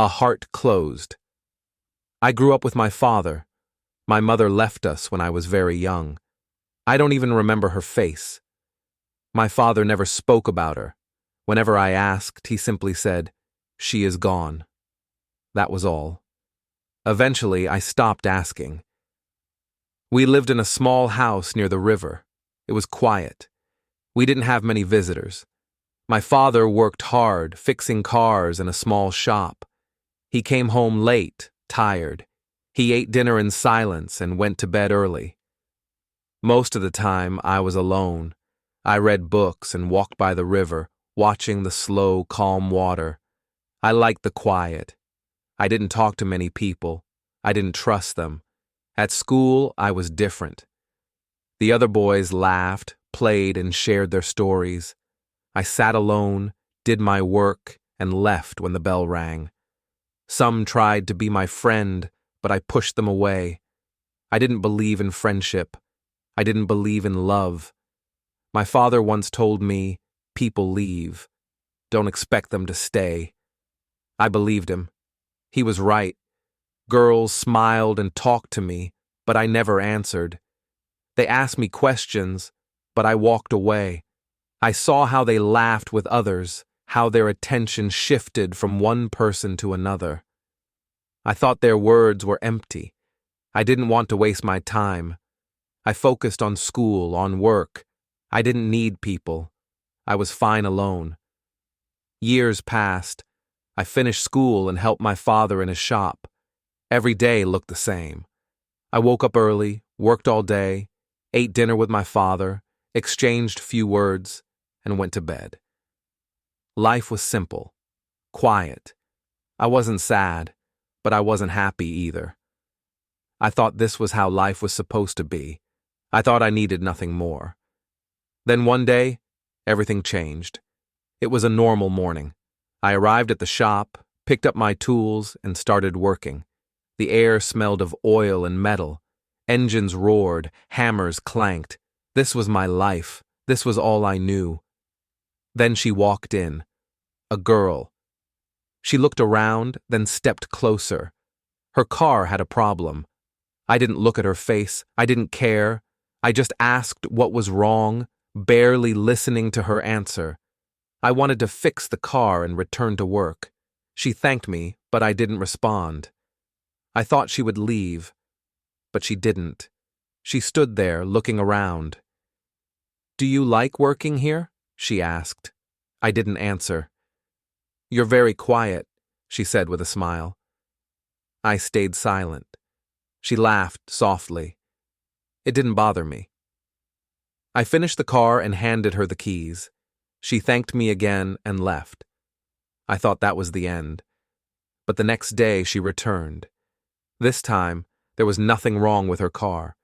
A heart closed. I grew up with my father. My mother left us when I was very young. I don't even remember her face. My father never spoke about her. Whenever I asked, he simply said, "She is gone." That was all. Eventually, I stopped asking. We lived in a small house near the river. It was quiet. We didn't have many visitors. My father worked hard, fixing cars in a small shop. He came home late, tired. He ate dinner in silence and went to bed early. Most of the time, I was alone. I read books and walked by the river, watching the slow, calm water. I liked the quiet. I didn't talk to many people. I didn't trust them. At school, I was different. The other boys laughed, played, and shared their stories. I sat alone, did my work, and left when the bell rang. Some tried to be my friend, but I pushed them away. I didn't believe in friendship. I didn't believe in love. My father once told me, "People leave. Don't expect them to stay." I believed him. He was right. Girls smiled and talked to me, but I never answered. They asked me questions, but I walked away. I saw how they laughed with others, how their attention shifted from one person to another. I thought their words were empty. I didn't want to waste my time. I focused on school, on work. I didn't need people. I was fine alone. Years passed. I finished school and helped my father in his shop. Every day looked the same. I woke up early, worked all day, ate dinner with my father, exchanged few words, and went to bed. Life was simple, quiet. I wasn't sad, but I wasn't happy either. I thought this was how life was supposed to be. I thought I needed nothing more. Then one day, everything changed. It was a normal morning. I arrived at the shop, picked up my tools, and started working. The air smelled of oil and metal. Engines roared, hammers clanked. This was my life. This was all I knew. Then she walked in. A girl. She looked around, then stepped closer. Her car had a problem. I didn't look at her face. I didn't care. I just asked what was wrong, barely listening to her answer. I wanted to fix the car and return to work. She thanked me, but I didn't respond. I thought she would leave, but she didn't. She stood there, looking around. "Do you like working here?" she asked. I didn't answer. "You're very quiet," she said with a smile. I stayed silent. She laughed softly. It didn't bother me. I finished the car and handed her the keys. She thanked me again and left. I thought that was the end. But the next day she returned. This time, there was nothing wrong with her car.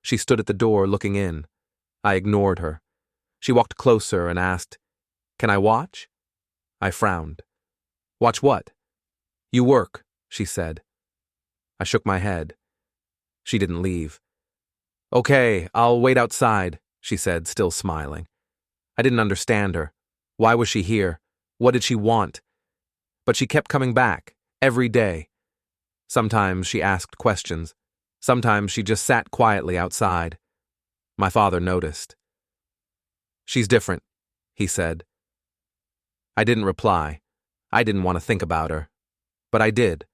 She stood at the door looking in. I ignored her. She walked closer and asked, "Can I watch?" I frowned. "Watch what?" "You work," she said. I shook my head. She didn't leave. "Okay, I'll wait outside," she said, still smiling. I didn't understand her. Why was she here? What did she want? But she kept coming back, every day. Sometimes she asked questions. Sometimes she just sat quietly outside. My father noticed. "She's different," he said. I didn't reply. I didn't want to think about her. But I did.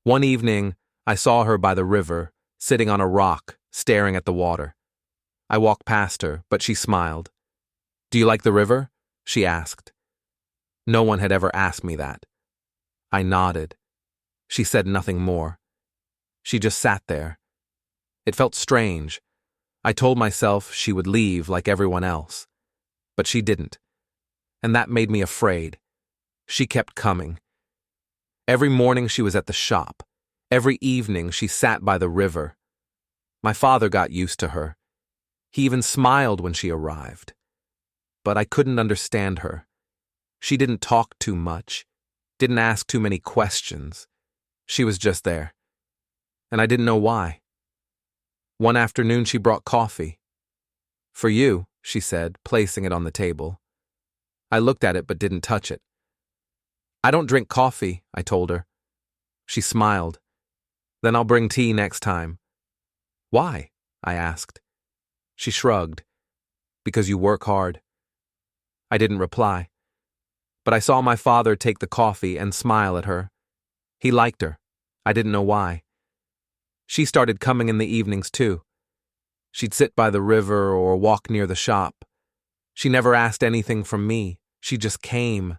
One evening, I saw her by the river, sitting on a rock, staring at the water. I walked past her, but she smiled. "Do you like the river?" she asked. No one had ever asked me that. I nodded. She said nothing more. She just sat there. It felt strange. I told myself she would leave like everyone else. But she didn't. And that made me afraid. She kept coming. Every morning she was at the shop. Every evening she sat by the river. My father got used to her. He even smiled when she arrived. But I couldn't understand her. She didn't talk too much, didn't ask too many questions. She was just there. And I didn't know why. One afternoon she brought coffee. "For you," she said, placing it on the table. I looked at it but didn't touch it. I don't drink coffee, I told her. She smiled. Then I'll bring tea next time. Why? I asked. She shrugged. Because you work hard. I didn't reply. But I saw my father take the coffee and smile at her. He liked her. I didn't know why. She started coming in the evenings too. She'd sit by the river or walk near the shop. She never asked anything from me. She just came.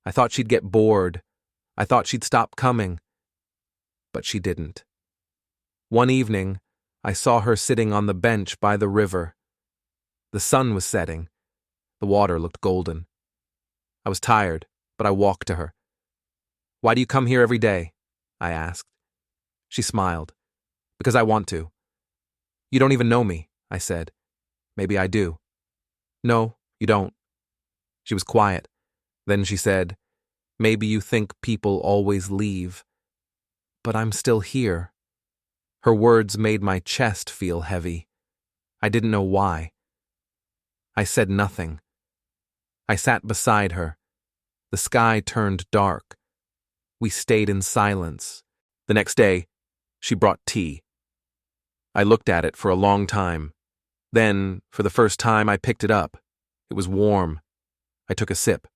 I thought she'd get bored. I thought she'd stop coming. But she didn't. One evening, I saw her sitting on the bench by the river. The sun was setting. The water looked golden. I was tired, but I walked to her. Why do you come here every day? I asked. She smiled. Because I want to. You don't even know me, I said. Maybe I do. No, you don't. She was quiet. Then she said, maybe you think people always leave. But I'm still here. Her words made my chest feel heavy. I didn't know why. I said nothing. I sat beside her. The sky turned dark. We stayed in silence. The next day, she brought tea. I looked at it for a long time. Then, for the first time, I picked it up. It was warm. I took a sip.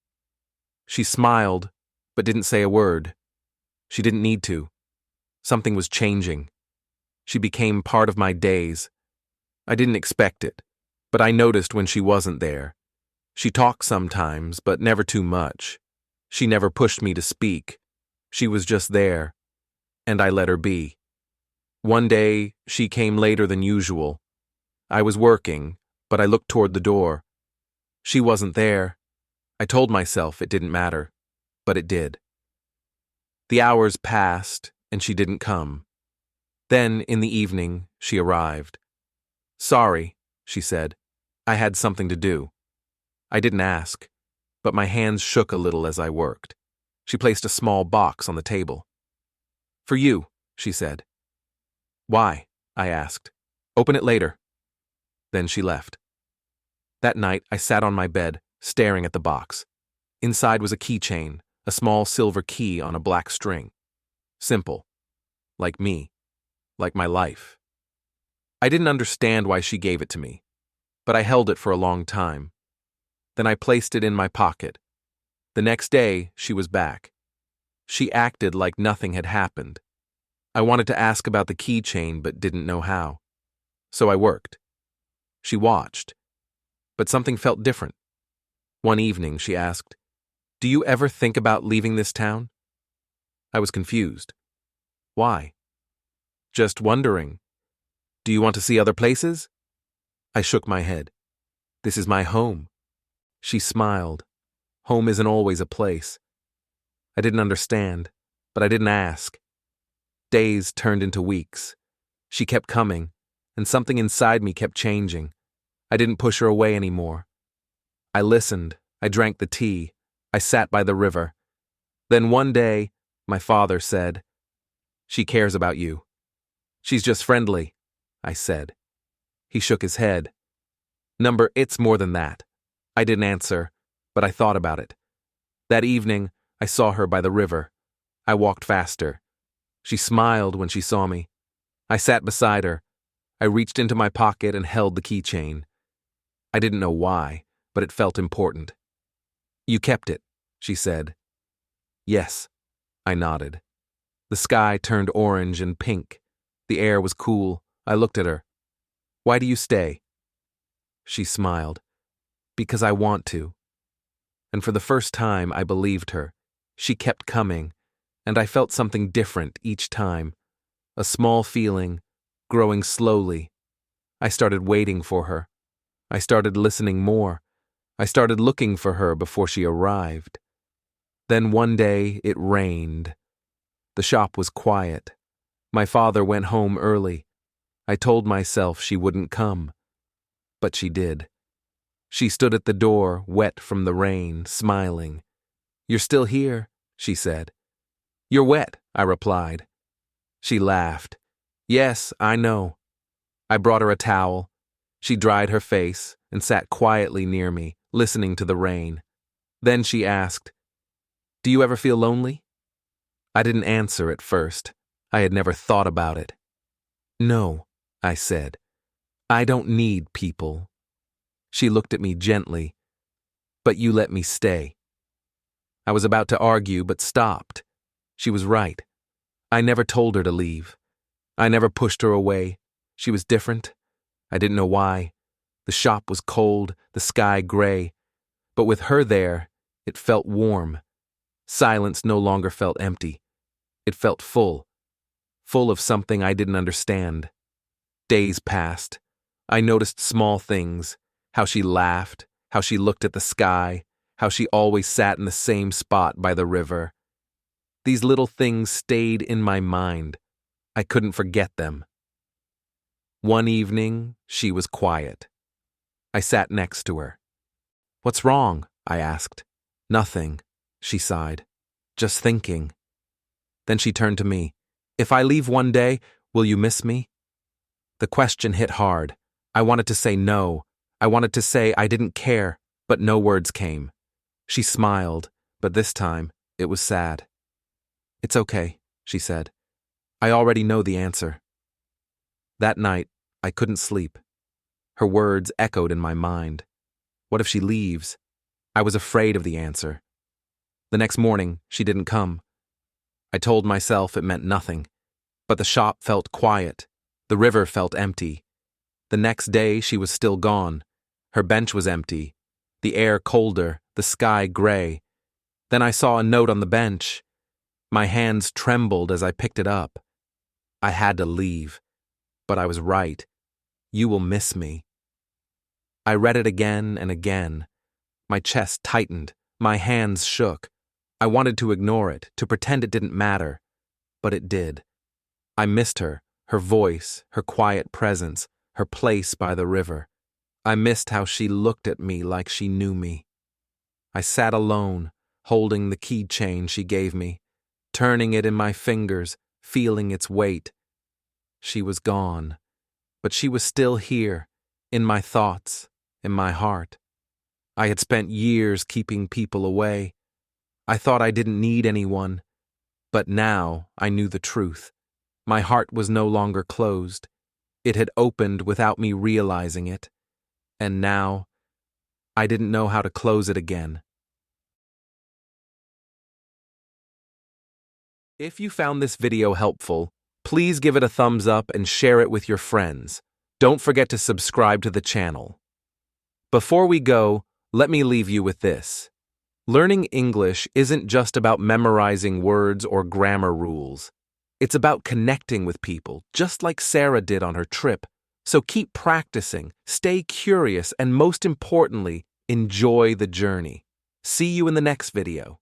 She smiled, but didn't say a word. She didn't need to. Something was changing. She became part of my days. I didn't expect it, but I noticed when she wasn't there. She talked sometimes, but never too much. She never pushed me to speak. She was just there, and I let her be. One day, she came later than usual. I was working, but I looked toward the door. She wasn't there. I told myself it didn't matter, but it did. The hours passed, and she didn't come. Then, in the evening, she arrived. Sorry, she said. I had something to do. I didn't ask, but my hands shook a little as I worked. She placed a small box on the table. For you, she said. Why? I asked. Open it later. Then she left. That night, I sat on my bed, staring at the box. Inside was a keychain, a small silver key on a black string. Simple. Like me. Like my life. I didn't understand why she gave it to me, but I held it for a long time. Then I placed it in my pocket. The next day, she was back. She acted like nothing had happened. I wanted to ask about the keychain but didn't know how. So I worked. She watched. But something felt different. One evening, she asked, Do you ever think about leaving this town? I was confused. Why? Just wondering. Do you want to see other places? I shook my head. This is my home. She smiled. Home isn't always a place. I didn't understand, but I didn't ask. Days turned into weeks. She kept coming, and something inside me kept changing. I didn't push her away anymore. I listened. I drank the tea. I sat by the river. Then one day, my father said, She cares about you. She's just friendly, I said. He shook his head. It's more than that. I didn't answer, but I thought about it. That evening, I saw her by the river. I walked faster. She smiled when she saw me. I sat beside her. I reached into my pocket and held the keychain. I didn't know why, but it felt important. You kept it, she said. Yes, I nodded. The sky turned orange and pink. The air was cool. I looked at her. Why do you stay? She smiled. Because I want to. And for the first time, I believed her. She kept coming, and I felt something different each time. A small feeling, growing slowly. I started waiting for her. I started listening more. I started looking for her before she arrived. Then one day, it rained. The shop was quiet. My father went home early. I told myself she wouldn't come. But she did. She stood at the door, wet from the rain, smiling. You're still here, she said. You're wet, I replied. She laughed. Yes, I know. I brought her a towel. She dried her face and sat quietly near me, listening to the rain. Then she asked, Do you ever feel lonely? I didn't answer at first. I had never thought about it. No, I said. I don't need people. She looked at me gently. But you let me stay. I was about to argue, but stopped. She was right. I never told her to leave. I never pushed her away. She was different. I didn't know why. The shop was cold, the sky gray. But with her there, it felt warm. Silence no longer felt empty. It felt full. Full of something I didn't understand. Days passed. I noticed small things. How she laughed, how she looked at the sky, how she always sat in the same spot by the river. These little things stayed in my mind. I couldn't forget them. One evening, she was quiet. I sat next to her. "What's wrong?" I asked. "Nothing," she sighed. "Just thinking." Then she turned to me. "If I leave one day, will you miss me?" The question hit hard. I wanted to say no. I wanted to say I didn't care, but no words came. She smiled, but this time it was sad. "It's okay," she said. "I already know the answer." That night, I couldn't sleep. Her words echoed in my mind. What if she leaves? I was afraid of the answer. The next morning, she didn't come. I told myself it meant nothing. But the shop felt quiet. The river felt empty. The next day, she was still gone. Her bench was empty. The air colder, the sky gray. Then I saw a note on the bench. My hands trembled as I picked it up. I had to leave. But I was right. You will miss me. I read it again and again. My chest tightened. My hands shook. I wanted to ignore it, to pretend it didn't matter. But it did. I missed her, her voice, her quiet presence, her place by the river. I missed how she looked at me like she knew me. I sat alone, holding the keychain she gave me, turning it in my fingers, feeling its weight. She was gone, but she was still here, in my thoughts, in my heart. I had spent years keeping people away. I thought I didn't need anyone, but now I knew the truth. My heart was no longer closed. It had opened without me realizing it, and now I didn't know how to close it again. If you found this video helpful, please give it a thumbs up and share it with your friends. Don't forget to subscribe to the channel. Before we go, let me leave you with this. Learning English isn't just about memorizing words or grammar rules. It's about connecting with people, just like Sarah did on her trip. So keep practicing, stay curious, and most importantly, enjoy the journey. See you in the next video.